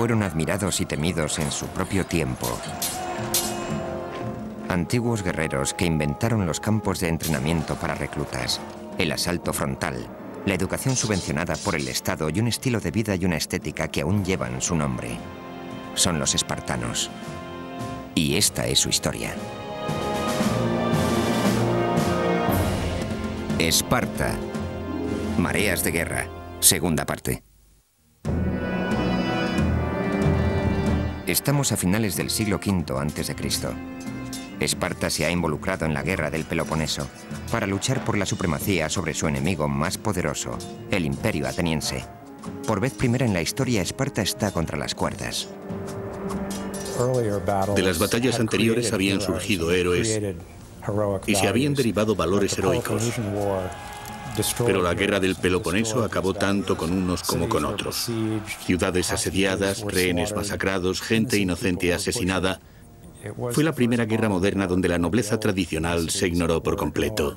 fueron admirados y temidos en su propio tiempo. Antiguos guerreros que inventaron los campos de entrenamiento para reclutas, el asalto frontal, la educación subvencionada por el Estado y un estilo de vida y una estética que aún llevan su nombre. Son los espartanos. Y esta es su historia. Esparta. Mareas de guerra. Segunda parte. Estamos a finales del siglo V a.C. Esparta se ha involucrado en la guerra del Peloponeso para luchar por la supremacía sobre su enemigo más poderoso, el Imperio ateniense. Por vez primera en la historia, Esparta está contra las cuerdas. De las batallas anteriores habían surgido héroes y se habían derivado valores heroicos. Pero la guerra del Peloponeso acabó tanto con unos como con otros. Ciudades asediadas, rehenes masacrados, gente inocente asesinada. Fue la primera guerra moderna donde la nobleza tradicional se ignoró por completo.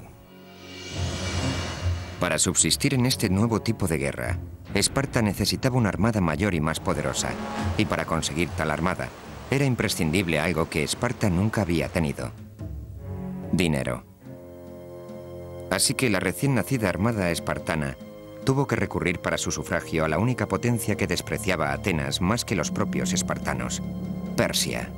Para subsistir en este nuevo tipo de guerra, Esparta necesitaba una armada mayor y más poderosa. Y para conseguir tal armada, era imprescindible algo que Esparta nunca había tenido: dinero. Así que la recién nacida armada espartana tuvo que recurrir para su sufragio a la única potencia que despreciaba a Atenas más que los propios espartanos: Persia.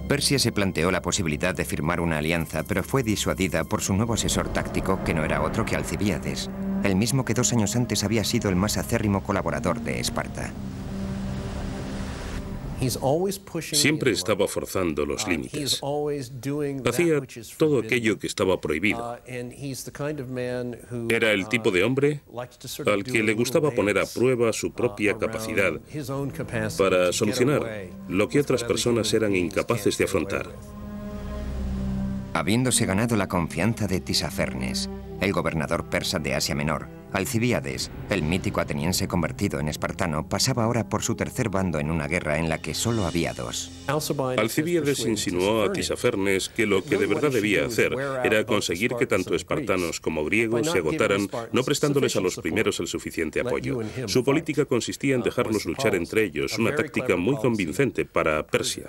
Persia se planteó la posibilidad de firmar una alianza, pero fue disuadida por su nuevo asesor táctico, que no era otro que Alcibíades, el mismo que 2 años antes había sido el más acérrimo colaborador de Esparta. Siempre estaba forzando los límites. Hacía todo aquello que estaba prohibido. Era el tipo de hombre al que le gustaba poner a prueba su propia capacidad para solucionar lo que otras personas eran incapaces de afrontar. Habiéndose ganado la confianza de Tisafernes, el gobernador persa de Asia Menor, Alcibíades, el mítico ateniense convertido en espartano, pasaba ahora por su tercer bando en una guerra en la que solo había 2. Alcibíades insinuó a Tisafernes que lo que de verdad debía hacer era conseguir que tanto espartanos como griegos se agotaran, no prestándoles a los primeros el suficiente apoyo. Su política consistía en dejarlos luchar entre ellos, una táctica muy convincente para Persia.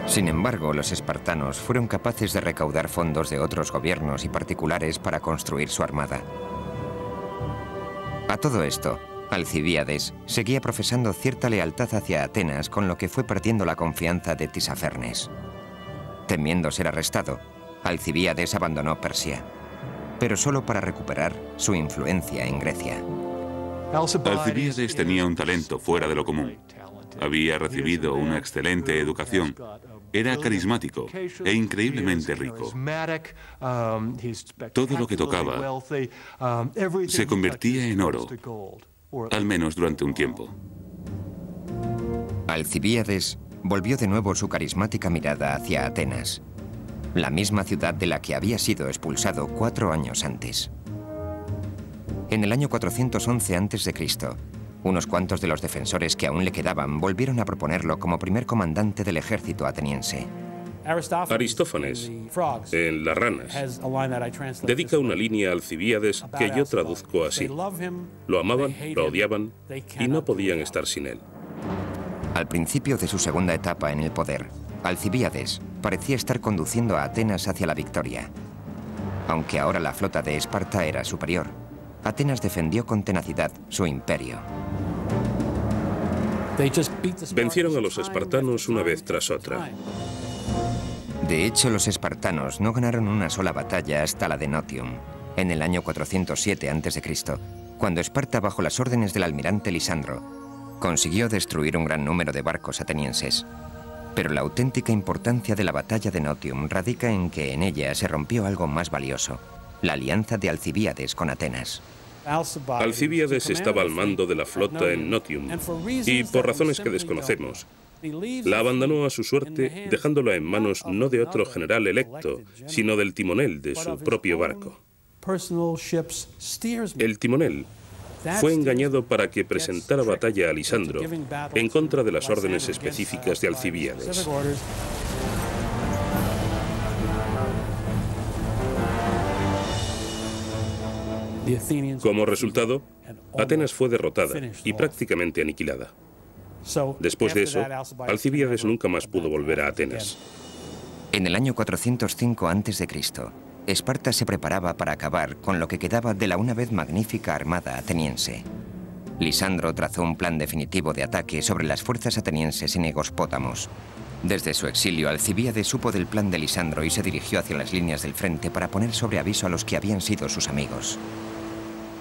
Sin embargo, los espartanos fueron capaces de recaudar fondos de otros gobiernos y particulares para construir su armada. A todo esto, Alcibíades seguía profesando cierta lealtad hacia Atenas, con lo que fue perdiendo la confianza de Tisafernes. Temiendo ser arrestado, Alcibíades abandonó Persia, pero solo para recuperar su influencia en Grecia. Alcibíades tenía un talento fuera de lo común. Había recibido una excelente educación. Era carismático e increíblemente rico. Todo lo que tocaba se convertía en oro, al menos durante un tiempo. Alcibíades volvió de nuevo su carismática mirada hacia Atenas, la misma ciudad de la que había sido expulsado 4 años antes. En el año 411 a.C., unos cuantos de los defensores que aún le quedaban volvieron a proponerlo como primer comandante del ejército ateniense. Aristófanes, en Las ranas, dedica una línea a Alcibíades que yo traduzco así: lo amaban, lo odiaban y no podían estar sin él. Al principio de su segunda etapa en el poder, Alcibíades parecía estar conduciendo a Atenas hacia la victoria. Aunque ahora la flota de Esparta era superior, Atenas defendió con tenacidad su imperio. Vencieron a los espartanos una vez tras otra. De hecho, los espartanos no ganaron una sola batalla hasta la de Notium, en el año 407 a.C., cuando Esparta, bajo las órdenes del almirante Lisandro, consiguió destruir un gran número de barcos atenienses. Pero la auténtica importancia de la batalla de Notium radica en que en ella se rompió algo más valioso: la alianza de Alcibíades con Atenas. Alcibíades estaba al mando de la flota en Notium y, por razones que desconocemos, la abandonó a su suerte, dejándola en manos no de otro general electo, sino del timonel de su propio barco. El timonel fue engañado para que presentara batalla a Lisandro en contra de las órdenes específicas de Alcibíades. Como resultado, Atenas fue derrotada y prácticamente aniquilada. Después de eso, Alcibíades nunca más pudo volver a Atenas. En el año 405 a.C., Esparta se preparaba para acabar con lo que quedaba de la una vez magnífica armada ateniense. Lisandro trazó un plan definitivo de ataque sobre las fuerzas atenienses en Egospótamos. Desde su exilio, Alcibíades supo del plan de Lisandro y se dirigió hacia las líneas del frente para poner sobre aviso a los que habían sido sus amigos.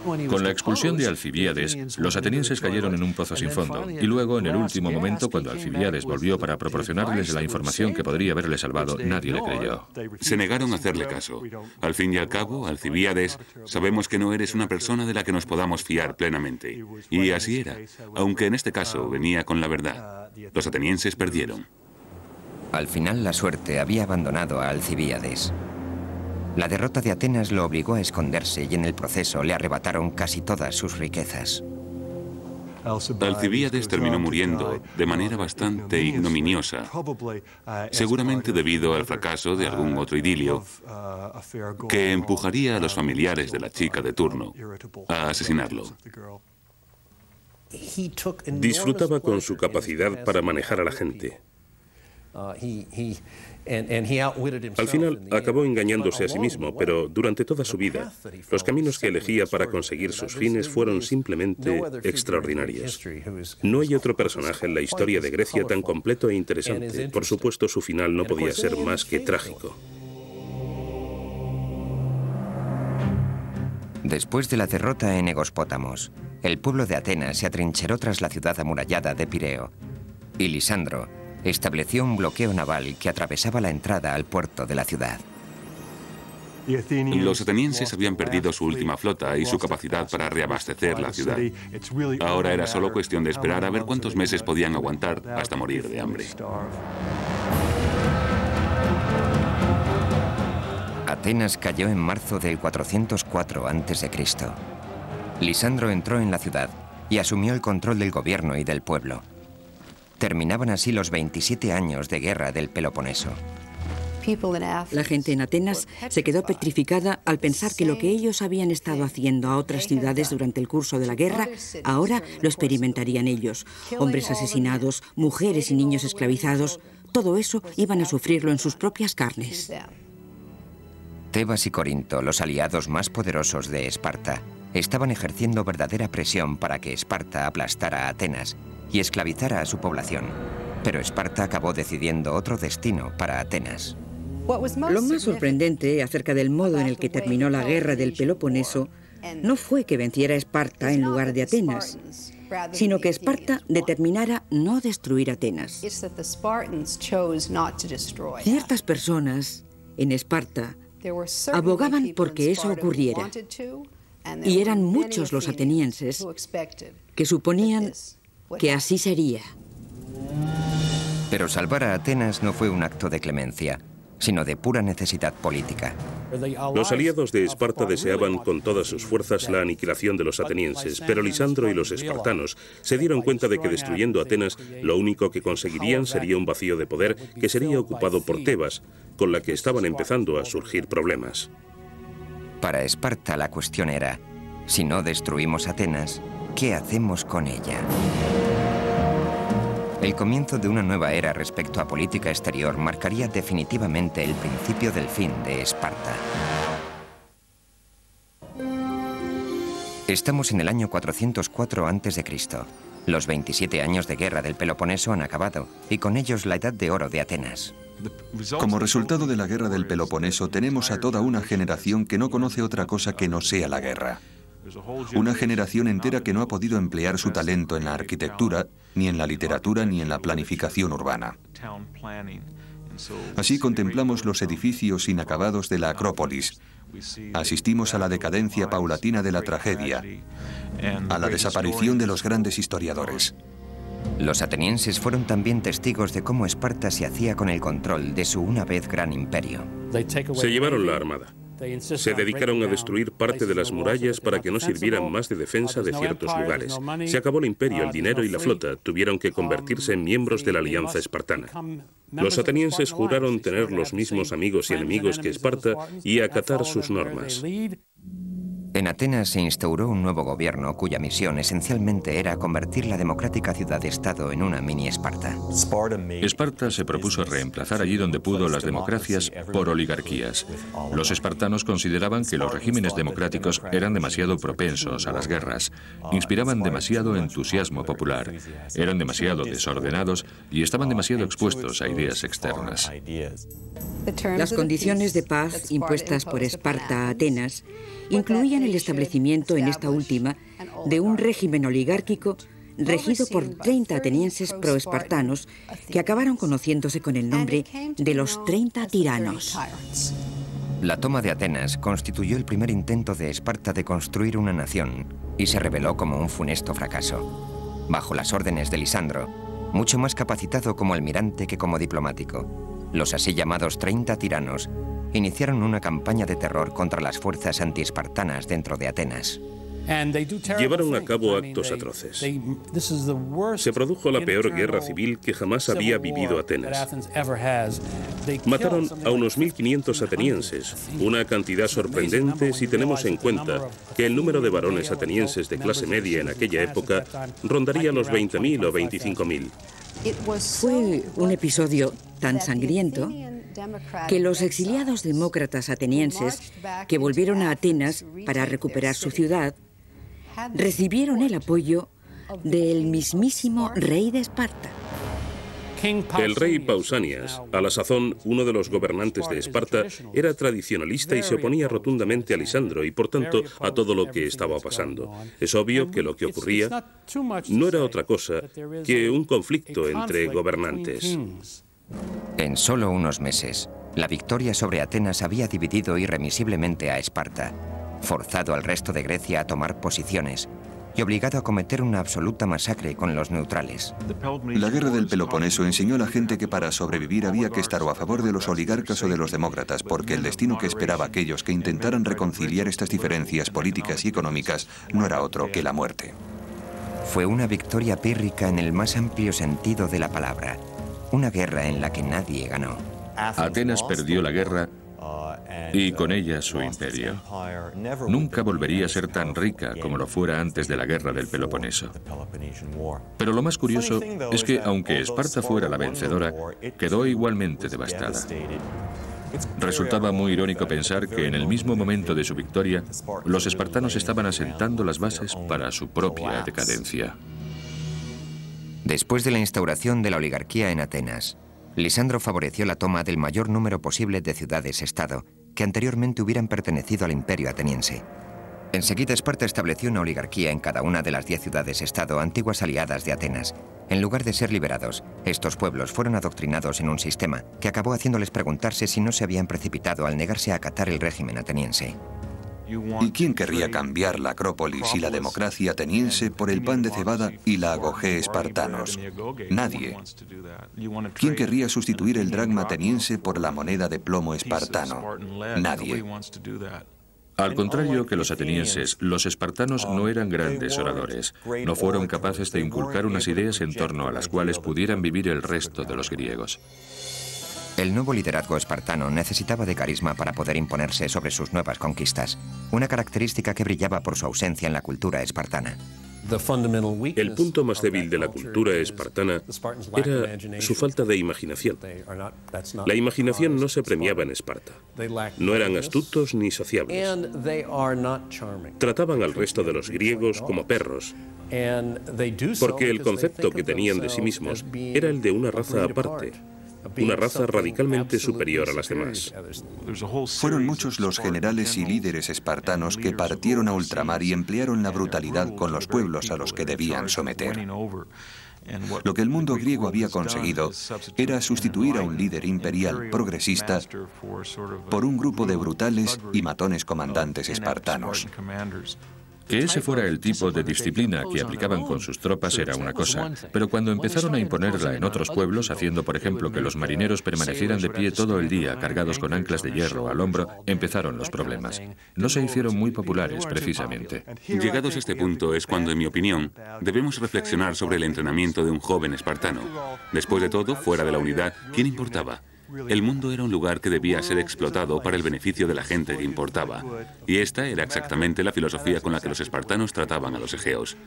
Con la expulsión de Alcibíades, los atenienses cayeron en un pozo sin fondo, y luego, en el último momento, cuando Alcibíades volvió para proporcionarles la información que podría haberle salvado, nadie le creyó. Se negaron a hacerle caso. Al fin y al cabo, Alcibíades, sabemos que no eres una persona de la que nos podamos fiar plenamente. Y así era, aunque en este caso venía con la verdad. Los atenienses perdieron. Al final, la suerte había abandonado a Alcibíades. La derrota de Atenas lo obligó a esconderse y en el proceso le arrebataron casi todas sus riquezas. Alcibíades terminó muriendo de manera bastante ignominiosa, seguramente debido al fracaso de algún otro idilio que empujaría a los familiares de la chica de turno a asesinarlo. Disfrutaba con su capacidad para manejar a la gente. Al final acabó engañándose a sí mismo, pero durante toda su vida, los caminos que elegía para conseguir sus fines fueron simplemente extraordinarios. No hay otro personaje en la historia de Grecia tan completo e interesante. Por supuesto, su final no podía ser más que trágico. Después de la derrota en Egospótamos, el pueblo de Atenas se atrincheró tras la ciudad amurallada de Pireo, y Lisandro estableció un bloqueo naval que atravesaba la entrada al puerto de la ciudad. Los atenienses habían perdido su última flota y su capacidad para reabastecer la ciudad. Ahora era solo cuestión de esperar a ver cuántos meses podían aguantar hasta morir de hambre. Atenas cayó en marzo del 404 a.C. Lisandro entró en la ciudad y asumió el control del gobierno y del pueblo. Terminaban así los 27 años de guerra del Peloponeso. La gente en Atenas se quedó petrificada al pensar que lo que ellos habían estado haciendo a otras ciudades durante el curso de la guerra, ahora lo experimentarían ellos. Hombres asesinados, mujeres y niños esclavizados, todo eso iban a sufrirlo en sus propias carnes. Tebas y Corinto, los aliados más poderosos de Esparta, estaban ejerciendo verdadera presión para que Esparta aplastara a Atenas y esclavizara a su población. Pero Esparta acabó decidiendo otro destino para Atenas. Lo más sorprendente acerca del modo en el que terminó la guerra del Peloponeso no fue que venciera Esparta en lugar de Atenas, sino que Esparta determinara no destruir Atenas. Ciertas personas en Esparta abogaban porque eso ocurriera, y eran muchos los atenienses que suponían que así sería. Pero salvar a Atenas no fue un acto de clemencia, sino de pura necesidad política. Los aliados de Esparta deseaban con todas sus fuerzas la aniquilación de los atenienses, pero Lisandro y los espartanos se dieron cuenta de que destruyendo Atenas, lo único que conseguirían sería un vacío de poder que sería ocupado por Tebas, con la que estaban empezando a surgir problemas. Para Esparta la cuestión era, si no destruimos Atenas, ¿qué hacemos con ella? El comienzo de una nueva era respecto a política exterior marcaría definitivamente el principio del fin de Esparta. Estamos en el año 404 a.C. Los 27 años de guerra del Peloponeso han acabado, y con ellos la edad de oro de Atenas. Como resultado de la guerra del Peloponeso, tenemos a toda una generación que no conoce otra cosa que no sea la guerra. Una generación entera que no ha podido emplear su talento en la arquitectura, ni en la literatura, ni en la planificación urbana. Así contemplamos los edificios inacabados de la Acrópolis. Asistimos a la decadencia paulatina de la tragedia, a la desaparición de los grandes historiadores. Los atenienses fueron también testigos de cómo Esparta se hacía con el control de su una vez gran imperio. Se llevaron la armada. Se dedicaron a destruir parte de las murallas para que no sirvieran más de defensa de ciertos lugares. Se acabó el imperio, el dinero y la flota. Tuvieron que convertirse en miembros de la alianza espartana. Los atenienses juraron tener los mismos amigos y enemigos que Esparta y acatar sus normas. En Atenas se instauró un nuevo gobierno cuya misión esencialmente era convertir la democrática ciudad-estado en una mini Esparta. Esparta se propuso reemplazar allí donde pudo las democracias por oligarquías. Los espartanos consideraban que los regímenes democráticos eran demasiado propensos a las guerras, inspiraban demasiado entusiasmo popular, eran demasiado desordenados y estaban demasiado expuestos a ideas externas. Las condiciones de paz impuestas por Esparta a Atenas incluían el establecimiento en esta última de un régimen oligárquico regido por 30 atenienses proespartanos que acabaron conociéndose con el nombre de los 30 tiranos. La toma de Atenas constituyó el primer intento de Esparta de construir una nación y se reveló como un funesto fracaso. Bajo las órdenes de Lisandro, mucho más capacitado como almirante que como diplomático, los así llamados 30 tiranos iniciaron una campaña de terror contra las fuerzas antiespartanas dentro de Atenas. Llevaron a cabo actos atroces. Se produjo la peor guerra civil que jamás había vivido Atenas. Mataron a unos 1.500 atenienses, una cantidad sorprendente si tenemos en cuenta que el número de varones atenienses de clase media en aquella época rondaría los 20.000 o 25.000. Fue un episodio tan sangriento que los exiliados demócratas atenienses que volvieron a Atenas para recuperar su ciudad recibieron el apoyo del mismísimo rey de Esparta. El rey Pausanias, a la sazón uno de los gobernantes de Esparta, era tradicionalista y se oponía rotundamente a Lisandro y, por tanto, a todo lo que estaba pasando. Es obvio que lo que ocurría no era otra cosa que un conflicto entre gobernantes. En solo unos meses, la victoria sobre Atenas había dividido irremisiblemente a Esparta, forzado al resto de Grecia a tomar posiciones y obligado a cometer una absoluta masacre con los neutrales. La guerra del Peloponeso enseñó a la gente que para sobrevivir había que estar o a favor de los oligarcas o de los demócratas, porque el destino que esperaba a aquellos que intentaran reconciliar estas diferencias políticas y económicas no era otro que la muerte. Fue una victoria pírrica en el más amplio sentido de la palabra, una guerra en la que nadie ganó. Atenas perdió la guerra y con ella su imperio. Nunca volvería a ser tan rica como lo fuera antes de la guerra del Peloponeso. Pero lo más curioso es que, aunque Esparta fuera la vencedora, quedó igualmente devastada. Resultaba muy irónico pensar que en el mismo momento de su victoria, los espartanos estaban asentando las bases para su propia decadencia. Después de la instauración de la oligarquía en Atenas, Lisandro favoreció la toma del mayor número posible de ciudades-estado que anteriormente hubieran pertenecido al imperio ateniense. Enseguida Esparta estableció una oligarquía en cada una de las 10 ciudades-estado antiguas aliadas de Atenas. En lugar de ser liberados, estos pueblos fueron adoctrinados en un sistema que acabó haciéndoles preguntarse si no se habían precipitado al negarse a acatar el régimen ateniense. ¿Y quién querría cambiar la Acrópolis y la democracia ateniense por el pan de cebada y la agogé espartanos? Nadie. ¿Quién querría sustituir el dracma ateniense por la moneda de plomo espartano? Nadie. Al contrario que los atenienses, los espartanos no eran grandes oradores. No fueron capaces de inculcar unas ideas en torno a las cuales pudieran vivir el resto de los griegos. El nuevo liderazgo espartano necesitaba de carisma para poder imponerse sobre sus nuevas conquistas, una característica que brillaba por su ausencia en la cultura espartana. El punto más débil de la cultura espartana era su falta de imaginación. La imaginación no se premiaba en Esparta. No eran astutos ni sociables. Trataban al resto de los griegos como perros, porque el concepto que tenían de sí mismos era el de una raza aparte, una raza radicalmente superior a las demás. Fueron muchos los generales y líderes espartanos que partieron a ultramar y emplearon la brutalidad con los pueblos a los que debían someter. Lo que el mundo griego había conseguido era sustituir a un líder imperial progresista por un grupo de brutales y matones comandantes espartanos. Que ese fuera el tipo de disciplina que aplicaban con sus tropas era una cosa, pero cuando empezaron a imponerla en otros pueblos, haciendo por ejemplo que los marineros permanecieran de pie todo el día cargados con anclas de hierro al hombro, empezaron los problemas. No se hicieron muy populares precisamente. Llegados a este punto es cuando, en mi opinión, debemos reflexionar sobre el entrenamiento de un joven espartano. Después de todo, fuera de la unidad, ¿quién importaba? El mundo era un lugar que debía ser explotado para el beneficio de la gente que importaba. Y esta era exactamente la filosofía con la que los espartanos trataban a los egeos.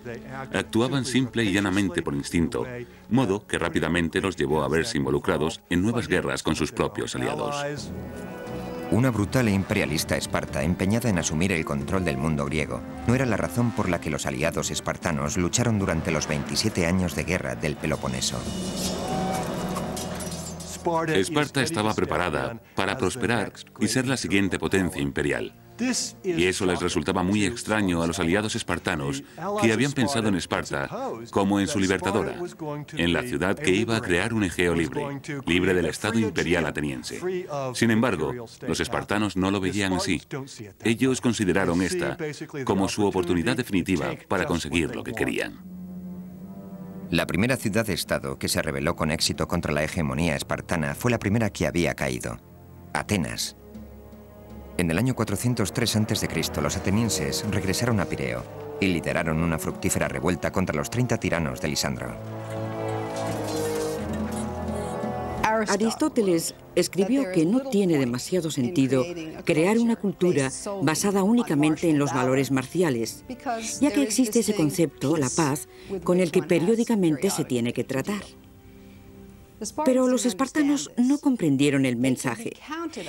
Actuaban simple y llanamente por instinto, modo que rápidamente los llevó a verse involucrados en nuevas guerras con sus propios aliados. Una brutal e imperialista Esparta empeñada en asumir el control del mundo griego no era la razón por la que los aliados espartanos lucharon durante los 27 años de guerra del Peloponeso. Esparta estaba preparada para prosperar y ser la siguiente potencia imperial. Y eso les resultaba muy extraño a los aliados espartanos, que habían pensado en Esparta como en su libertadora, en la ciudad que iba a crear un Egeo libre, libre del Estado imperial ateniense. Sin embargo, los espartanos no lo veían así. Ellos consideraron esta como su oportunidad definitiva para conseguir lo que querían. La primera ciudad-estado que se rebeló con éxito contra la hegemonía espartana fue la primera que había caído, Atenas. En el año 403 a.C., los atenienses regresaron a Pireo y lideraron una fructífera revuelta contra los 30 tiranos de Lisandro. Aristóteles escribió que no tiene demasiado sentido crear una cultura basada únicamente en los valores marciales, ya que existe ese concepto, la paz, con el que periódicamente se tiene que tratar. Pero los espartanos no comprendieron el mensaje.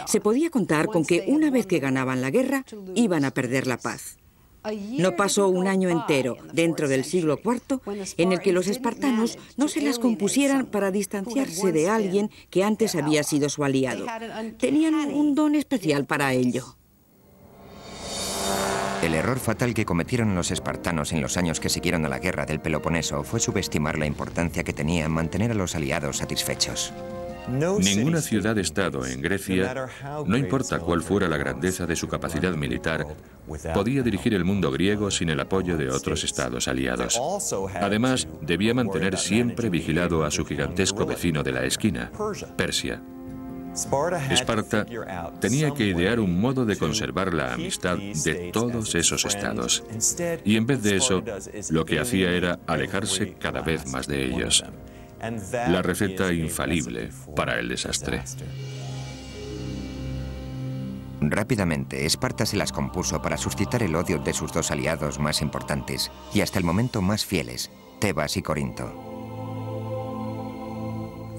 Se podía contar con que una vez que ganaban la guerra, iban a perder la paz. No pasó un año entero, dentro del siglo IV, en el que los espartanos no se las compusieran para distanciarse de alguien que antes había sido su aliado. Tenían un don especial para ello. El error fatal que cometieron los espartanos en los años que siguieron a la guerra del Peloponeso fue subestimar la importancia que tenía mantener a los aliados satisfechos. Ninguna ciudad-estado en Grecia, no importa cuál fuera la grandeza de su capacidad militar, podía dirigir el mundo griego sin el apoyo de otros estados aliados. Además, debía mantener siempre vigilado a su gigantesco vecino de la esquina, Persia. Esparta tenía que idear un modo de conservar la amistad de todos esos estados. Y en vez de eso, lo que hacía era alejarse cada vez más de ellos. La receta infalible para el desastre. Rápidamente, Esparta se las compuso para suscitar el odio de sus dos aliados más importantes y hasta el momento más fieles, Tebas y Corinto.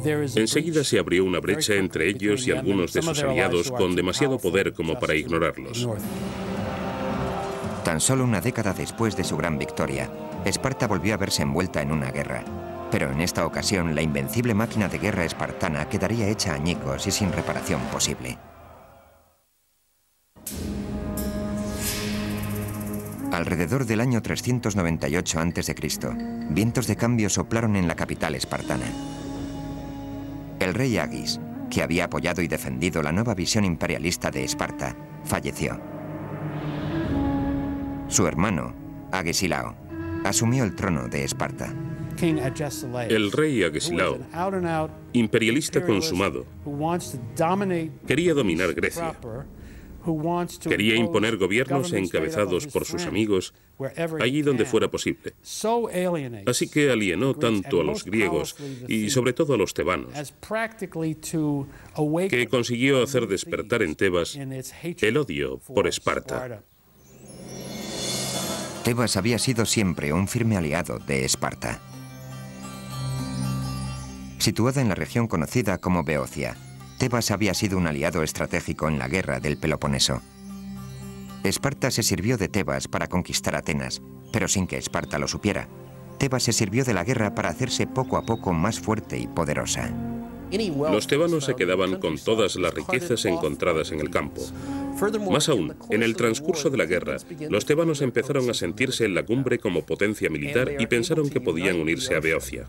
Enseguida se abrió una brecha entre ellos y algunos de sus aliados con demasiado poder como para ignorarlos. Tan solo una década después de su gran victoria, Esparta volvió a verse envuelta en una guerra. Pero en esta ocasión, la invencible máquina de guerra espartana quedaría hecha añicos y sin reparación posible. Alrededor del año 398 a.C., vientos de cambio soplaron en la capital espartana. El rey Agis, que había apoyado y defendido la nueva visión imperialista de Esparta, falleció. Su hermano, Agesilao, asumió el trono de Esparta. El rey Agesilao, imperialista consumado, quería dominar Grecia. Quería imponer gobiernos encabezados por sus amigos allí donde fuera posible. Así que alienó tanto a los griegos y sobre todo a los tebanos, que consiguió hacer despertar en Tebas el odio por Esparta. Tebas había sido siempre un firme aliado de Esparta. Situada en la región conocida como Beocia, Tebas había sido un aliado estratégico en la guerra del Peloponeso. Esparta se sirvió de Tebas para conquistar Atenas, pero sin que Esparta lo supiera. Tebas se sirvió de la guerra para hacerse poco a poco más fuerte y poderosa. Los tebanos se quedaban con todas las riquezas encontradas en el campo. Más aún, en el transcurso de la guerra, los tebanos empezaron a sentirse en la cumbre como potencia militar y pensaron que podían unirse a Beocia.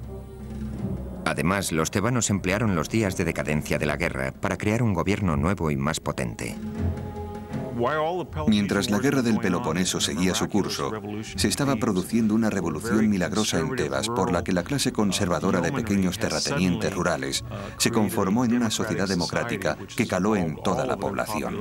Además, los tebanos emplearon los días de decadencia de la guerra para crear un gobierno nuevo y más potente. Mientras la guerra del Peloponeso seguía su curso, se estaba produciendo una revolución milagrosa en Tebas por la que la clase conservadora de pequeños terratenientes rurales se conformó en una sociedad democrática que caló en toda la población.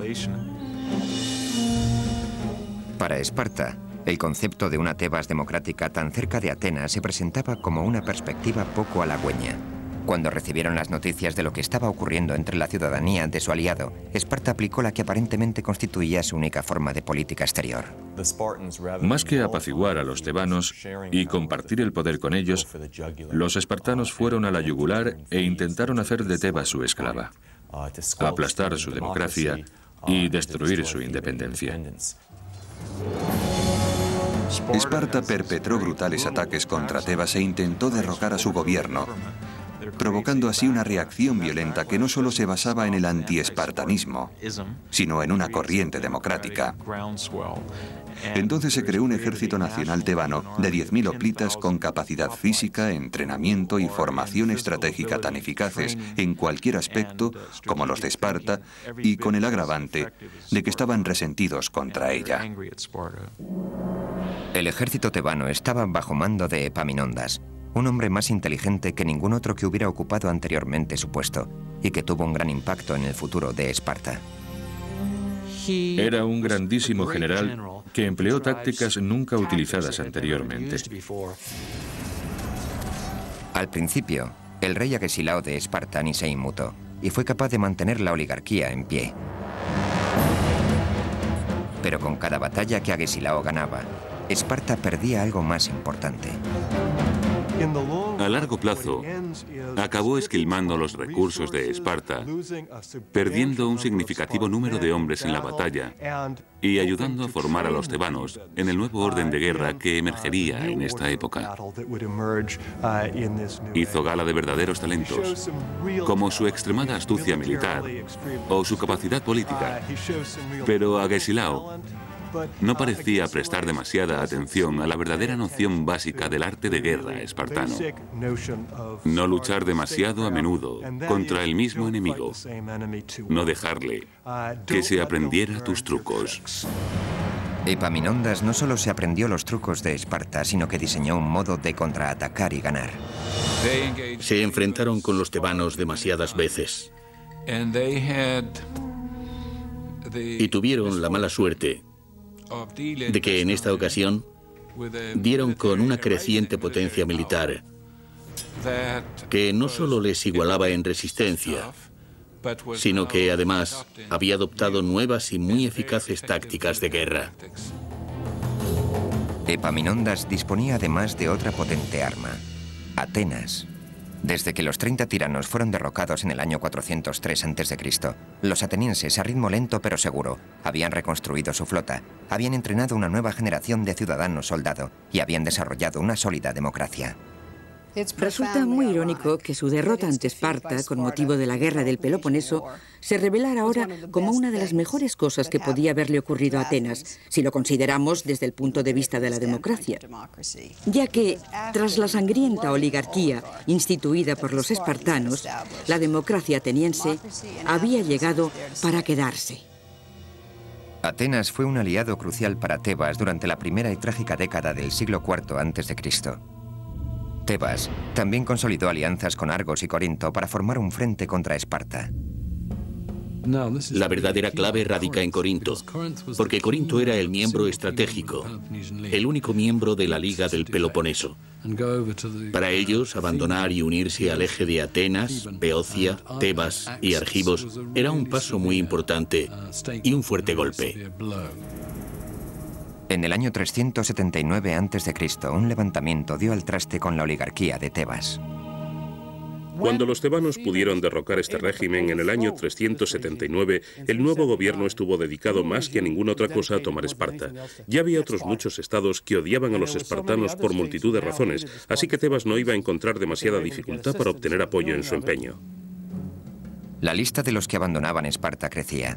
Para Esparta, el concepto de una Tebas democrática tan cerca de Atenas se presentaba como una perspectiva poco halagüeña. Cuando recibieron las noticias de lo que estaba ocurriendo entre la ciudadanía de su aliado, Esparta aplicó la que aparentemente constituía su única forma de política exterior. Más que apaciguar a los tebanos y compartir el poder con ellos, los espartanos fueron a la yugular e intentaron hacer de Tebas su esclava, aplastar su democracia y destruir su independencia. Esparta perpetró brutales ataques contra Tebas e intentó derrocar a su gobierno, provocando así una reacción violenta que no solo se basaba en el antiespartanismo, sino en una corriente democrática. Entonces se creó un ejército nacional tebano de 10.000 hoplitas con capacidad física, entrenamiento y formación estratégica tan eficaces en cualquier aspecto como los de Esparta, y con el agravante de que estaban resentidos contra ella. El ejército tebano estaba bajo mando de Epaminondas, un hombre más inteligente que ningún otro que hubiera ocupado anteriormente su puesto, y que tuvo un gran impacto en el futuro de Esparta. Era un grandísimo general que empleó tácticas nunca utilizadas anteriormente. Al principio, el rey Agesilao de Esparta ni se inmutó, y fue capaz de mantener la oligarquía en pie. Pero con cada batalla que Agesilao ganaba, Esparta perdía algo más importante. A largo plazo, acabó esquilmando los recursos de Esparta, perdiendo un significativo número de hombres en la batalla y ayudando a formar a los tebanos en el nuevo orden de guerra que emergería en esta época. Hizo gala de verdaderos talentos, como su extremada astucia militar o su capacidad política, pero Agesilao no parecía prestar demasiada atención a la verdadera noción básica del arte de guerra espartano. No luchar demasiado a menudo contra el mismo enemigo. No dejarle que se aprendiera tus trucos. Epaminondas no solo se aprendió los trucos de Esparta, sino que diseñó un modo de contraatacar y ganar. Se enfrentaron con los tebanos demasiadas veces. Y tuvieron la mala suerte de que en esta ocasión dieron con una creciente potencia militar que no solo les igualaba en resistencia, sino que además había adoptado nuevas y muy eficaces tácticas de guerra. Epaminondas disponía además de otra potente arma, Atenas. Desde que los 30 tiranos fueron derrocados en el año 403 a.C., los atenienses, a ritmo lento pero seguro, habían reconstruido su flota, habían entrenado una nueva generación de ciudadanos soldado y habían desarrollado una sólida democracia. Resulta muy irónico que su derrota ante Esparta, con motivo de la guerra del Peloponeso, se revelara ahora como una de las mejores cosas que podía haberle ocurrido a Atenas, si lo consideramos desde el punto de vista de la democracia. Ya que, tras la sangrienta oligarquía instituida por los espartanos, la democracia ateniense había llegado para quedarse. Atenas fue un aliado crucial para Tebas durante la primera y trágica década del siglo IV a.C. Tebas también consolidó alianzas con Argos y Corinto para formar un frente contra Esparta. La verdadera clave radica en Corinto, porque Corinto era el miembro estratégico, el único miembro de la Liga del Peloponeso. Para ellos, abandonar y unirse al eje de Atenas, Beocia, Tebas y Argivos era un paso muy importante y un fuerte golpe. En el año 379 a.C., un levantamiento dio al traste con la oligarquía de Tebas. Cuando los tebanos pudieron derrocar este régimen en el año 379, el nuevo gobierno estuvo dedicado más que a ninguna otra cosa a tomar Esparta. Ya había otros muchos estados que odiaban a los espartanos por multitud de razones, así que Tebas no iba a encontrar demasiada dificultad para obtener apoyo en su empeño. La lista de los que abandonaban Esparta crecía.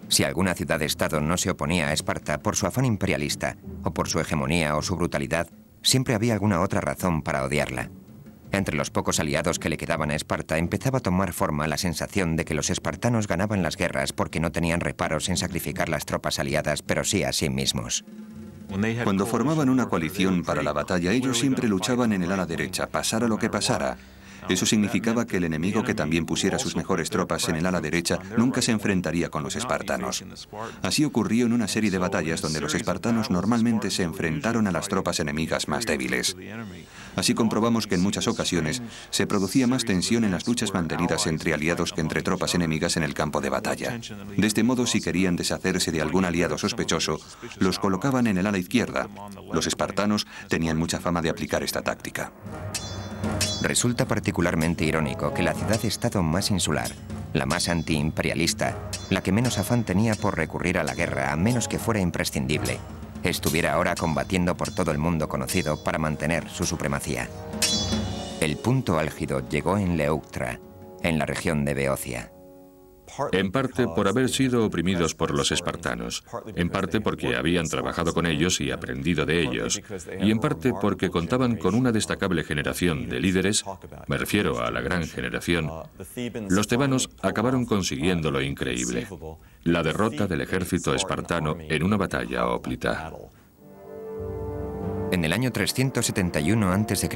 Si alguna ciudad-estado no se oponía a Esparta por su afán imperialista, o por su hegemonía o su brutalidad, siempre había alguna otra razón para odiarla. Entre los pocos aliados que le quedaban a Esparta empezaba a tomar forma la sensación de que los espartanos ganaban las guerras porque no tenían reparos en sacrificar las tropas aliadas, pero sí a sí mismos. Cuando formaban una coalición para la batalla, ellos siempre luchaban en el ala derecha, pasara lo que pasara. Eso significaba que el enemigo que también pusiera sus mejores tropas en el ala derecha nunca se enfrentaría con los espartanos. Así ocurrió en una serie de batallas donde los espartanos normalmente se enfrentaron a las tropas enemigas más débiles. Así comprobamos que en muchas ocasiones se producía más tensión en las luchas mantenidas entre aliados que entre tropas enemigas en el campo de batalla. De este modo, si querían deshacerse de algún aliado sospechoso, los colocaban en el ala izquierda. Los espartanos tenían mucha fama de aplicar esta táctica. Resulta particularmente irónico que la ciudad-estado más insular, la más antiimperialista, la que menos afán tenía por recurrir a la guerra a menos que fuera imprescindible, estuviera ahora combatiendo por todo el mundo conocido para mantener su supremacía. El punto álgido llegó en Leuctra, en la región de Beocia. En parte por haber sido oprimidos por los espartanos, en parte porque habían trabajado con ellos y aprendido de ellos, y en parte porque contaban con una destacable generación de líderes, me refiero a la gran generación. Los tebanos acabaron consiguiendo lo increíble, la derrota del ejército espartano en una batalla hoplita. En el año 371 a.C.,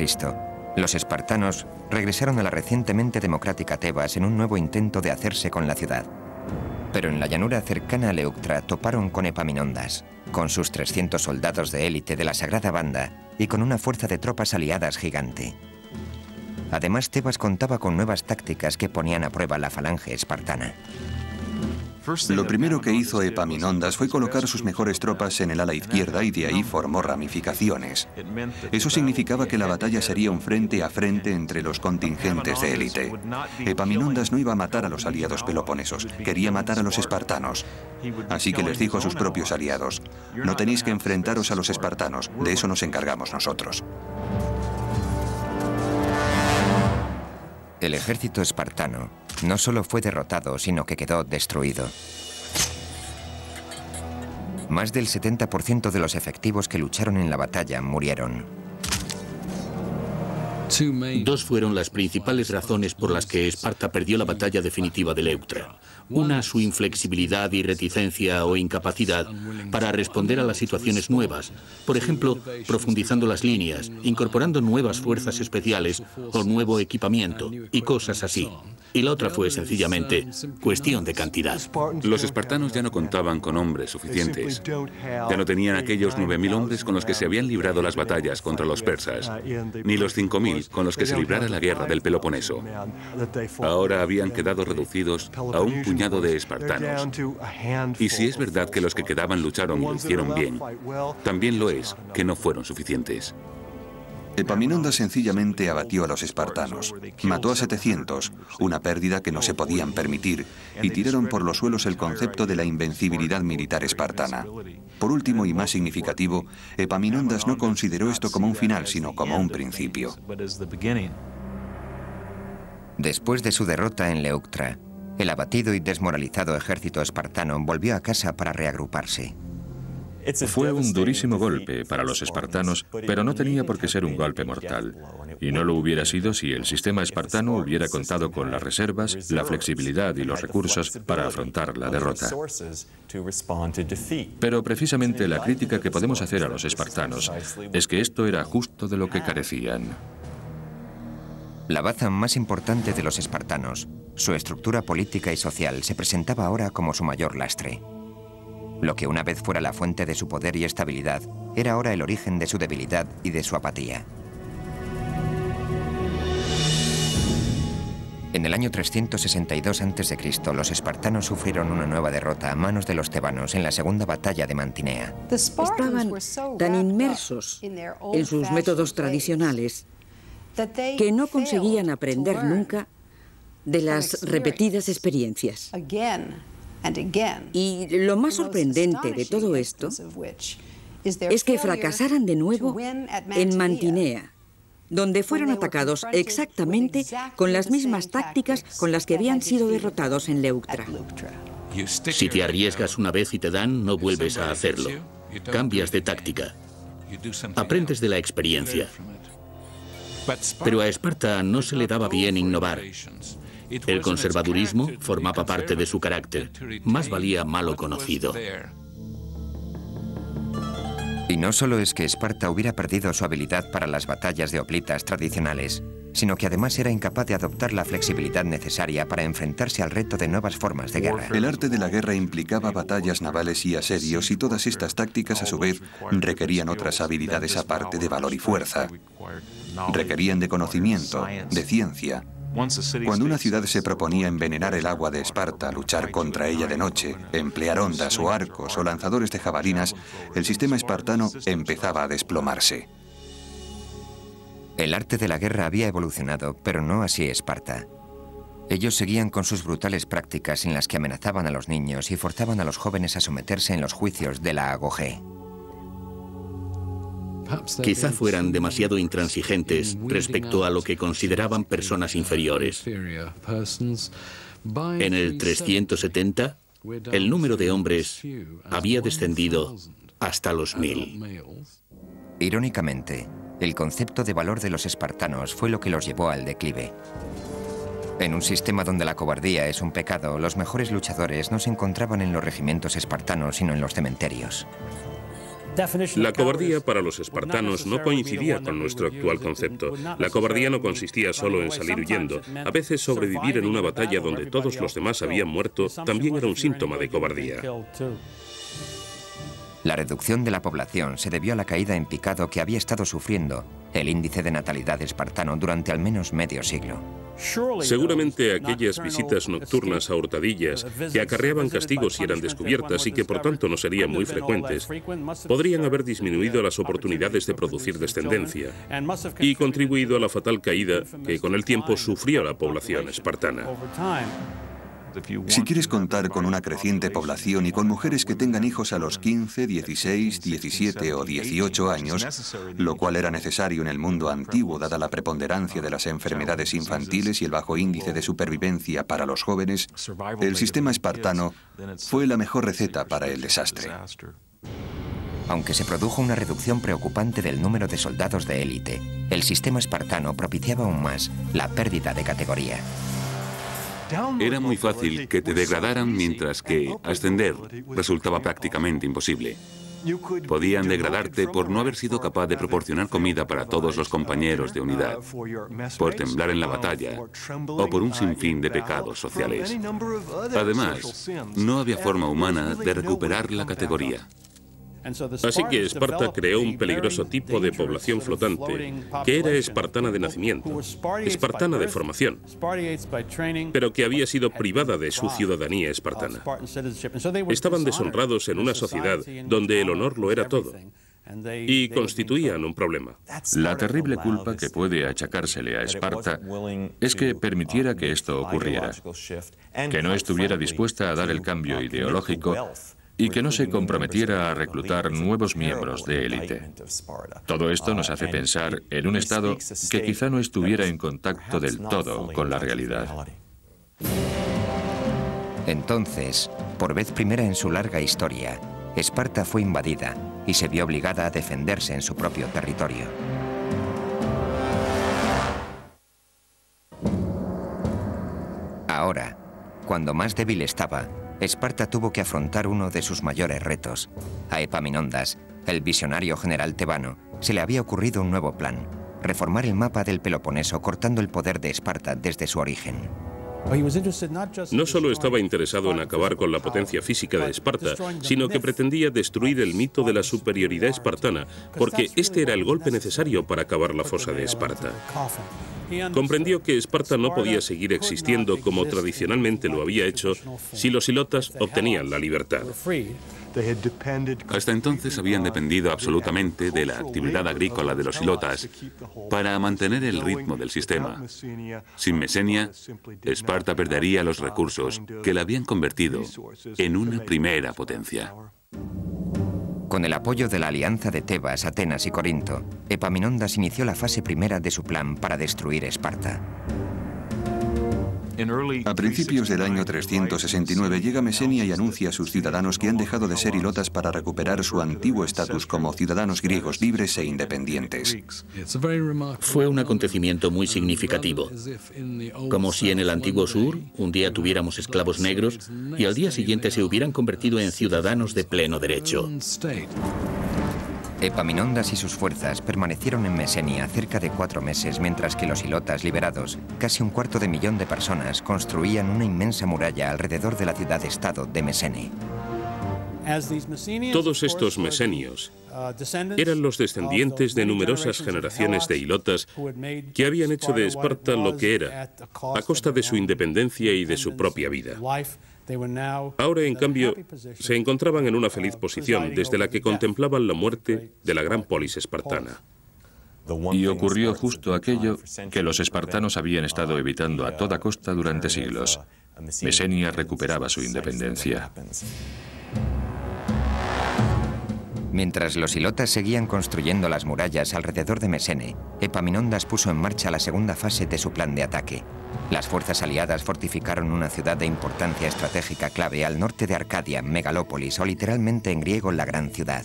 los espartanos regresaron a la recientemente democrática Tebas en un nuevo intento de hacerse con la ciudad. Pero en la llanura cercana a Leuctra toparon con Epaminondas, con sus 300 soldados de élite de la Sagrada Banda y con una fuerza de tropas aliadas gigante. Además, Tebas contaba con nuevas tácticas que ponían a prueba la falange espartana. Lo primero que hizo Epaminondas fue colocar sus mejores tropas en el ala izquierda y de ahí formó ramificaciones. Eso significaba que la batalla sería un frente a frente entre los contingentes de élite. Epaminondas no iba a matar a los aliados peloponesos, quería matar a los espartanos. Así que les dijo a sus propios aliados: no tenéis que enfrentaros a los espartanos, de eso nos encargamos nosotros. El ejército espartano no solo fue derrotado, sino que quedó destruido. Más del 70% de los efectivos que lucharon en la batalla murieron. Dos fueron las principales razones por las que Esparta perdió la batalla definitiva de Leuctra. Una, su inflexibilidad y reticencia o incapacidad para responder a las situaciones nuevas. Por ejemplo, profundizando las líneas, incorporando nuevas fuerzas especiales o nuevo equipamiento y cosas así. Y la otra fue sencillamente cuestión de cantidad. Los espartanos ya no contaban con hombres suficientes. Ya no tenían aquellos 9.000 hombres con los que se habían librado las batallas contra los persas, ni los 5.000 con los que se librara la guerra del Peloponeso. Ahora habían quedado reducidos a un puñado de espartanos. Y si es verdad que los que quedaban lucharon y lo hicieron bien, también lo es que no fueron suficientes. Epaminondas sencillamente abatió a los espartanos. Mató a 700, una pérdida que no se podían permitir, y tiraron por los suelos el concepto de la invencibilidad militar espartana. Por último y más significativo, Epaminondas no consideró esto como un final, sino como un principio. Después de su derrota en Leuctra, el abatido y desmoralizado ejército espartano volvió a casa para reagruparse. Fue un durísimo golpe para los espartanos, pero no tenía por qué ser un golpe mortal. Y no lo hubiera sido si el sistema espartano hubiera contado con las reservas, la flexibilidad y los recursos para afrontar la derrota. Pero precisamente la crítica que podemos hacer a los espartanos es que esto era justo de lo que carecían. La baza más importante de los espartanos, su estructura política y social, se presentaba ahora como su mayor lastre. Lo que una vez fuera la fuente de su poder y estabilidad, era ahora el origen de su debilidad y de su apatía. En el año 362 a.C., los espartanos sufrieron una nueva derrota a manos de los tebanos en la segunda batalla de Mantinea. Estaban tan inmersos en sus métodos tradicionales que no conseguían aprender nunca de las repetidas experiencias. Y lo más sorprendente de todo esto es que fracasaran de nuevo en Mantinea, donde fueron atacados exactamente con las mismas tácticas con las que habían sido derrotados en Leuctra. Si te arriesgas una vez y te dan, no vuelves a hacerlo. Cambias de táctica. Aprendes de la experiencia. Pero a Esparta no se le daba bien innovar. El conservadurismo formaba parte de su carácter. Más valía malo conocido. Y no solo es que Esparta hubiera perdido su habilidad para las batallas de hoplitas tradicionales, sino que además era incapaz de adoptar la flexibilidad necesaria para enfrentarse al reto de nuevas formas de guerra. El arte de la guerra implicaba batallas navales y asedios, y todas estas tácticas, a su vez, requerían otras habilidades aparte de valor y fuerza. Requerían de conocimiento, de ciencia. Cuando una ciudad se proponía envenenar el agua de Esparta, luchar contra ella de noche, emplear ondas o arcos o lanzadores de jabalinas, el sistema espartano empezaba a desplomarse. El arte de la guerra había evolucionado, pero no así Esparta. Ellos seguían con sus brutales prácticas en las que amenazaban a los niños y forzaban a los jóvenes a someterse en los juicios de la agogé. Quizá fueran demasiado intransigentes respecto a lo que consideraban personas inferiores. En el 370, el número de hombres había descendido hasta los 1000. Irónicamente, el concepto de valor de los espartanos fue lo que los llevó al declive. En un sistema donde la cobardía es un pecado, los mejores luchadores no se encontraban en los regimientos espartanos, sino en los cementerios. La cobardía para los espartanos no coincidía con nuestro actual concepto. La cobardía no consistía solo en salir huyendo. A veces sobrevivir en una batalla donde todos los demás habían muerto también era un síntoma de cobardía. La reducción de la población se debió a la caída en picado que había estado sufriendo el índice de natalidad espartano durante al menos medio siglo. Seguramente aquellas visitas nocturnas a hurtadillas, que acarreaban castigos si eran descubiertas y que por tanto no serían muy frecuentes, podrían haber disminuido las oportunidades de producir descendencia y contribuido a la fatal caída que con el tiempo sufrió la población espartana. Si quieres contar con una creciente población y con mujeres que tengan hijos a los 15, 16, 17 o 18 años, lo cual era necesario en el mundo antiguo dada la preponderancia de las enfermedades infantiles y el bajo índice de supervivencia para los jóvenes, el sistema espartano fue la mejor receta para el desastre. Aunque se produjo una reducción preocupante del número de soldados de élite, el sistema espartano propiciaba aún más la pérdida de categoría. Era muy fácil que te degradaran, mientras que ascender resultaba prácticamente imposible. Podían degradarte por no haber sido capaz de proporcionar comida para todos los compañeros de unidad, por temblar en la batalla o por un sinfín de pecados sociales. Además, no había forma humana de recuperar la categoría. Así que Esparta creó un peligroso tipo de población flotante, que era espartana de nacimiento, espartana de formación, pero que había sido privada de su ciudadanía espartana. Estaban deshonrados en una sociedad donde el honor lo era todo, y constituían un problema. La terrible culpa que puede achacársele a Esparta es que permitiera que esto ocurriera, que no estuviera dispuesta a dar el cambio ideológico y que no se comprometiera a reclutar nuevos miembros de élite. Todo esto nos hace pensar en un Estado que quizá no estuviera en contacto del todo con la realidad. Entonces, por vez primera en su larga historia, Esparta fue invadida y se vio obligada a defenderse en su propio territorio. Ahora, cuando más débil estaba, Esparta tuvo que afrontar uno de sus mayores retos. A Epaminondas, el visionario general tebano, se le había ocurrido un nuevo plan: reformar el mapa del Peloponeso cortando el poder de Esparta desde su origen. No solo estaba interesado en acabar con la potencia física de Esparta, sino que pretendía destruir el mito de la superioridad espartana, porque este era el golpe necesario para acabar la fosa de Esparta. Comprendió que Esparta no podía seguir existiendo como tradicionalmente lo había hecho si los hilotas obtenían la libertad. Hasta entonces habían dependido absolutamente de la actividad agrícola de los hilotas para mantener el ritmo del sistema. Sin Mesenia, Esparta perdería los recursos que la habían convertido en una primera potencia. Con el apoyo de la alianza de Tebas, Atenas y Corinto, Epaminondas inició la fase primera de su plan para destruir Esparta. A principios del año 369 llega Mesenia y anuncia a sus ciudadanos que han dejado de ser hilotas para recuperar su antiguo estatus como ciudadanos griegos libres e independientes. Fue un acontecimiento muy significativo, como si en el antiguo sur un día tuviéramos esclavos negros y al día siguiente se hubieran convertido en ciudadanos de pleno derecho. Epaminondas y sus fuerzas permanecieron en Mesenia cerca de 4 meses mientras que los ilotas liberados, casi 250.000 de personas, construían una inmensa muralla alrededor de la ciudad-estado de Mesene. Todos estos mesenios eran los descendientes de numerosas generaciones de ilotas que habían hecho de Esparta lo que era, a costa de su independencia y de su propia vida. Ahora, en cambio, se encontraban en una feliz posición desde la que contemplaban la muerte de la gran polis espartana. Y ocurrió justo aquello que los espartanos habían estado evitando a toda costa durante siglos. Mesenia recuperaba su independencia. Mientras los ilotas seguían construyendo las murallas alrededor de Mesene, Epaminondas puso en marcha la segunda fase de su plan de ataque. Las fuerzas aliadas fortificaron una ciudad de importancia estratégica clave al norte de Arcadia, Megalópolis, o literalmente en griego la gran ciudad.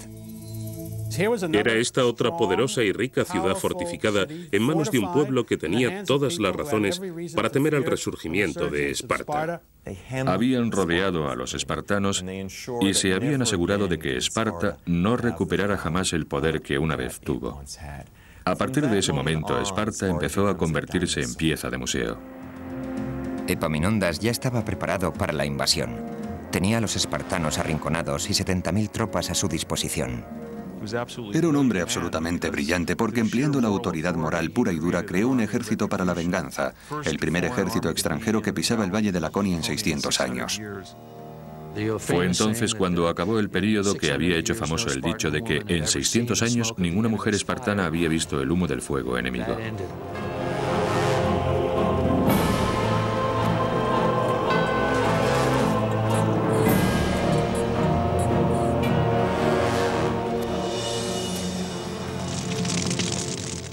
Era esta otra poderosa y rica ciudad fortificada en manos de un pueblo que tenía todas las razones para temer al resurgimiento de Esparta. Habían rodeado a los espartanos y se habían asegurado de que Esparta no recuperara jamás el poder que una vez tuvo. A partir de ese momento, Esparta empezó a convertirse en pieza de museo. Epaminondas ya estaba preparado para la invasión. Tenía a los espartanos arrinconados y 70.000 tropas a su disposición. Era un hombre absolutamente brillante porque, empleando la autoridad moral pura y dura, creó un ejército para la venganza, el primer ejército extranjero que pisaba el Valle de Laconia en 600 años. Fue entonces cuando acabó el período que había hecho famoso el dicho de que en 600 años ninguna mujer espartana había visto el humo del fuego enemigo.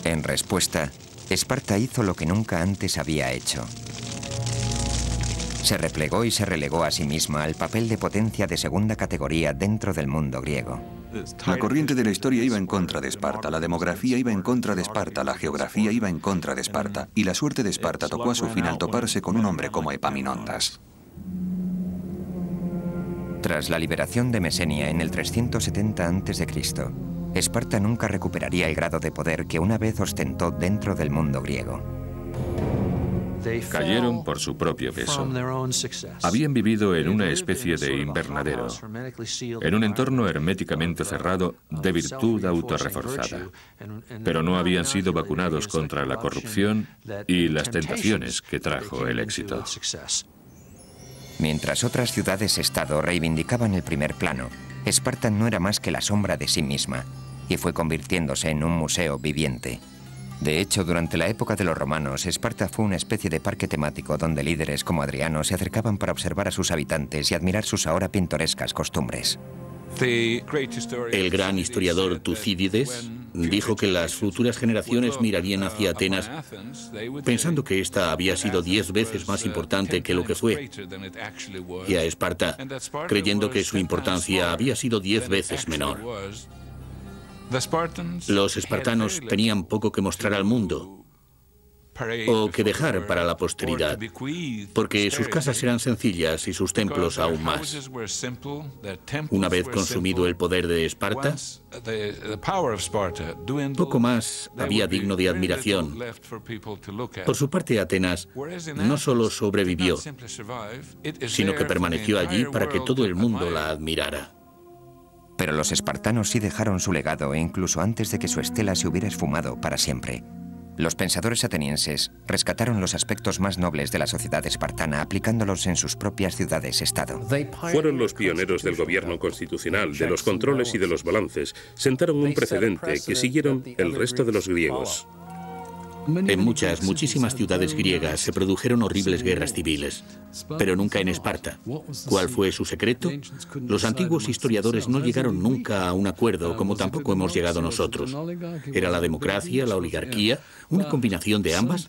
En respuesta, Esparta hizo lo que nunca antes había hecho. Se replegó y se relegó a sí misma al papel de potencia de segunda categoría dentro del mundo griego. La corriente de la historia iba en contra de Esparta, la demografía iba en contra de Esparta, la geografía iba en contra de Esparta, y la suerte de Esparta tocó a su fin al toparse con un hombre como Epaminondas. Tras la liberación de Mesenia en el 370 a.C., Esparta nunca recuperaría el grado de poder que una vez ostentó dentro del mundo griego. Cayeron por su propio peso. Habían vivido en una especie de invernadero, en un entorno herméticamente cerrado de virtud autorreforzada. Pero no habían sido vacunados contra la corrupción y las tentaciones que trajo el éxito. Mientras otras ciudades-estado reivindicaban el primer plano, Esparta no era más que la sombra de sí misma, y fue convirtiéndose en un museo viviente. De hecho, durante la época de los romanos, Esparta fue una especie de parque temático donde líderes como Adriano se acercaban para observar a sus habitantes y admirar sus ahora pintorescas costumbres. El gran historiador Tucídides dijo que las futuras generaciones mirarían hacia Atenas pensando que ésta había sido 10 veces más importante que lo que fue, y a Esparta creyendo que su importancia había sido 10 veces menor. Los espartanos tenían poco que mostrar al mundo o que dejar para la posteridad, porque sus casas eran sencillas y sus templos aún más. Una vez consumido el poder de Esparta, poco más había digno de admiración. Por su parte, Atenas no solo sobrevivió, sino que permaneció allí para que todo el mundo la admirara. Pero los espartanos sí dejaron su legado, incluso antes de que su estela se hubiera esfumado para siempre. Los pensadores atenienses rescataron los aspectos más nobles de la sociedad espartana aplicándolos en sus propias ciudades-estado. Fueron los pioneros del gobierno constitucional, de los controles y de los balances. Sentaron un precedente que siguieron el resto de los griegos. En muchísimas ciudades griegas se produjeron horribles guerras civiles, pero nunca en Esparta. ¿Cuál fue su secreto? Los antiguos historiadores no llegaron nunca a un acuerdo, como tampoco hemos llegado nosotros. ¿Era la democracia, la oligarquía, una combinación de ambas?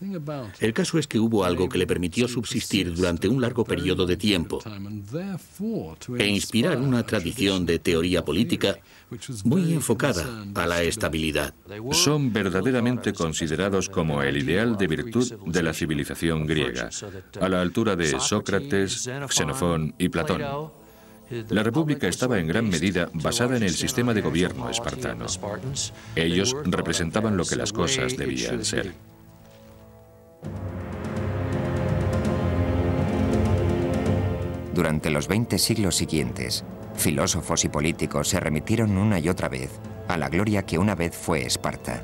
El caso es que hubo algo que le permitió subsistir durante un largo periodo de tiempo e inspirar una tradición de teoría política muy enfocada a la estabilidad. Son verdaderamente considerados como el ideal de virtud de la civilización griega, a la altura de Sócrates, Xenofón y Platón. La república estaba en gran medida basada en el sistema de gobierno espartano. Ellos representaban lo que las cosas debían ser. Durante los 20 siglos siguientes, filósofos y políticos se remitieron una y otra vez a la gloria que una vez fue Esparta.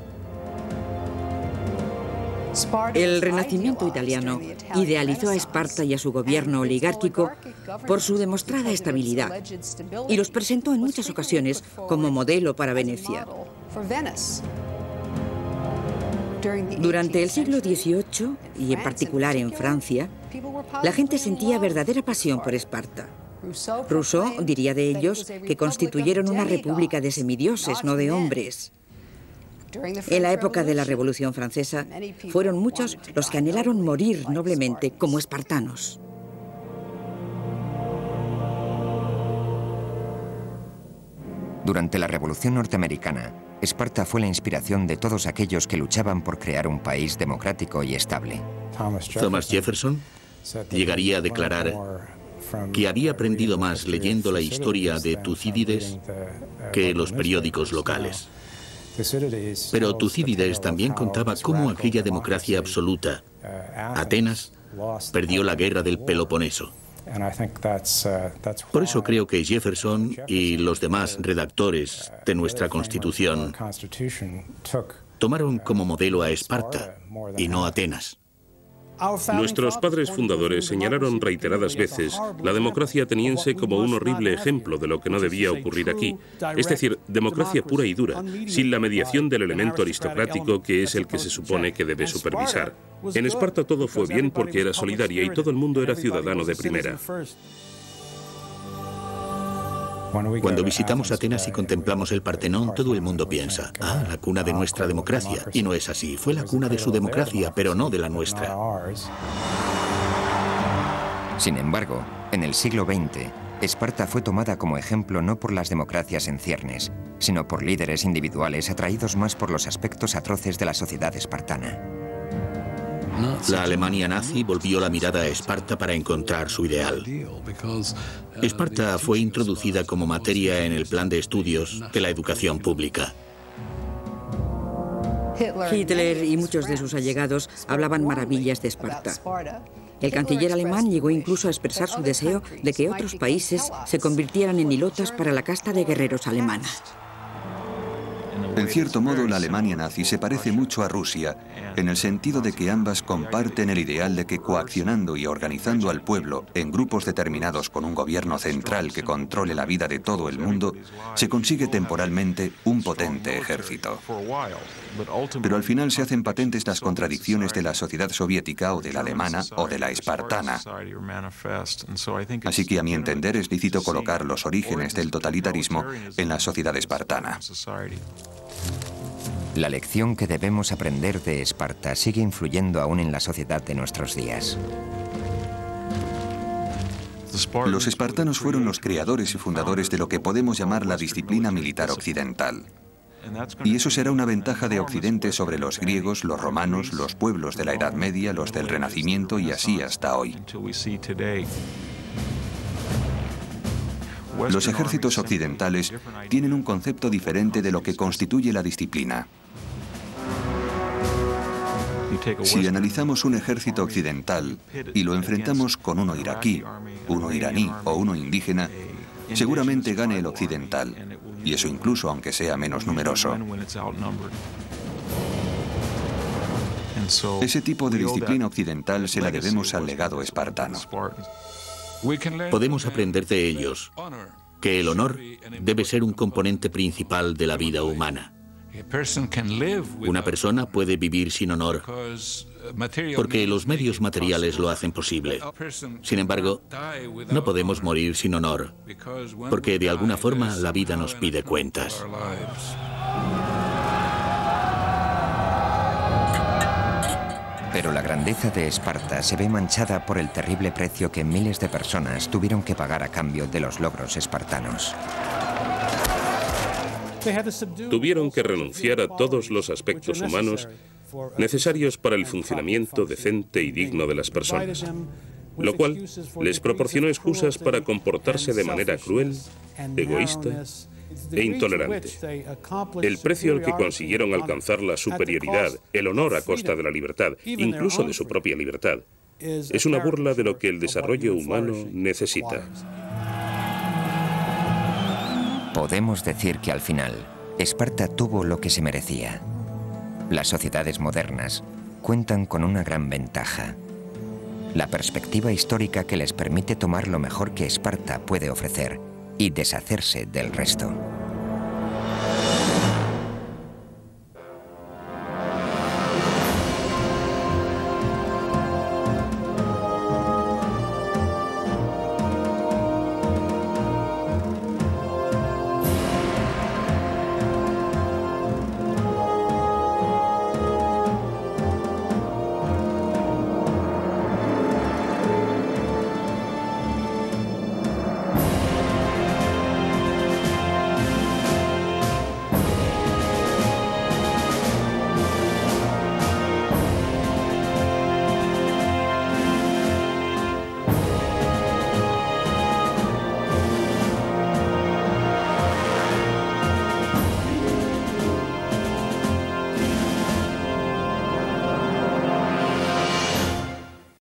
El Renacimiento italiano idealizó a Esparta y a su gobierno oligárquico por su demostrada estabilidad y los presentó en muchas ocasiones como modelo para Venecia. Durante el siglo XVIII, y en particular en Francia, la gente sentía verdadera pasión por Esparta. Rousseau diría de ellos que constituyeron una república de semidioses, no de hombres. En la época de la Revolución Francesa, fueron muchos los que anhelaron morir noblemente como espartanos. Durante la Revolución Norteamericana, Esparta fue la inspiración de todos aquellos que luchaban por crear un país democrático y estable. Thomas Jefferson llegaría a declarar que había aprendido más leyendo la historia de Tucídides que los periódicos locales. Pero Tucídides también contaba cómo aquella democracia absoluta, Atenas, perdió la guerra del Peloponeso. Por eso creo que Jefferson y los demás redactores de nuestra Constitución tomaron como modelo a Esparta y no a Atenas. Nuestros padres fundadores señalaron reiteradas veces la democracia ateniense como un horrible ejemplo de lo que no debía ocurrir aquí. Es decir, democracia pura y dura, sin la mediación del elemento aristocrático que es el que se supone que debe supervisar. En Esparta todo fue bien porque era solidaria y todo el mundo era ciudadano de primera. Cuando visitamos Atenas y contemplamos el Partenón, todo el mundo piensa, ah, la cuna de nuestra democracia. Y no es así, fue la cuna de su democracia, pero no de la nuestra. Sin embargo, en el siglo XX, Esparta fue tomada como ejemplo no por las democracias en ciernes, sino por líderes individuales atraídos más por los aspectos atroces de la sociedad espartana. La Alemania nazi volvió la mirada a Esparta para encontrar su ideal. Esparta fue introducida como materia en el plan de estudios de la educación pública. Hitler y muchos de sus allegados hablaban maravillas de Esparta. El canciller alemán llegó incluso a expresar su deseo de que otros países se convirtieran en hilotas para la casta de guerreros alemana. En cierto modo, la Alemania nazi se parece mucho a Rusia, en el sentido de que ambas comparten el ideal de que coaccionando y organizando al pueblo en grupos determinados con un gobierno central que controle la vida de todo el mundo, se consigue temporalmente un potente ejército. Pero al final se hacen patentes las contradicciones de la sociedad soviética o de la alemana o de la espartana. Así que a mi entender es lícito colocar los orígenes del totalitarismo en la sociedad espartana. La lección que debemos aprender de Esparta sigue influyendo aún en la sociedad de nuestros días. Los espartanos fueron los creadores y fundadores de lo que podemos llamar la disciplina militar occidental. Y eso será una ventaja de Occidente sobre los griegos, los romanos, los pueblos de la Edad Media, los del Renacimiento y así hasta hoy. Los ejércitos occidentales tienen un concepto diferente de lo que constituye la disciplina. Si analizamos un ejército occidental y lo enfrentamos con uno iraquí, uno iraní o uno indígena, seguramente gane el occidental, y eso incluso aunque sea menos numeroso. Ese tipo de disciplina occidental se la debemos al legado espartano. Podemos aprender de ellos que el honor debe ser un componente principal de la vida humana. Una persona puede vivir sin honor porque los medios materiales lo hacen posible. Sin embargo, no podemos morir sin honor porque de alguna forma la vida nos pide cuentas. Pero la grandeza de Esparta se ve manchada por el terrible precio que miles de personas tuvieron que pagar a cambio de los logros espartanos. Tuvieron que renunciar a todos los aspectos humanos necesarios para el funcionamiento decente y digno de las personas. lo cual les proporcionó excusas para comportarse de manera cruel, egoísta e intolerante. El precio al que consiguieron alcanzar la superioridad, el honor a costa de la libertad, incluso de su propia libertad, es una burla de lo que el desarrollo humano necesita. Podemos decir que al final, Esparta tuvo lo que se merecía. Las sociedades modernas cuentan con una gran ventaja: la perspectiva histórica que les permite tomar lo mejor que Esparta puede ofrecer y deshacerse del resto.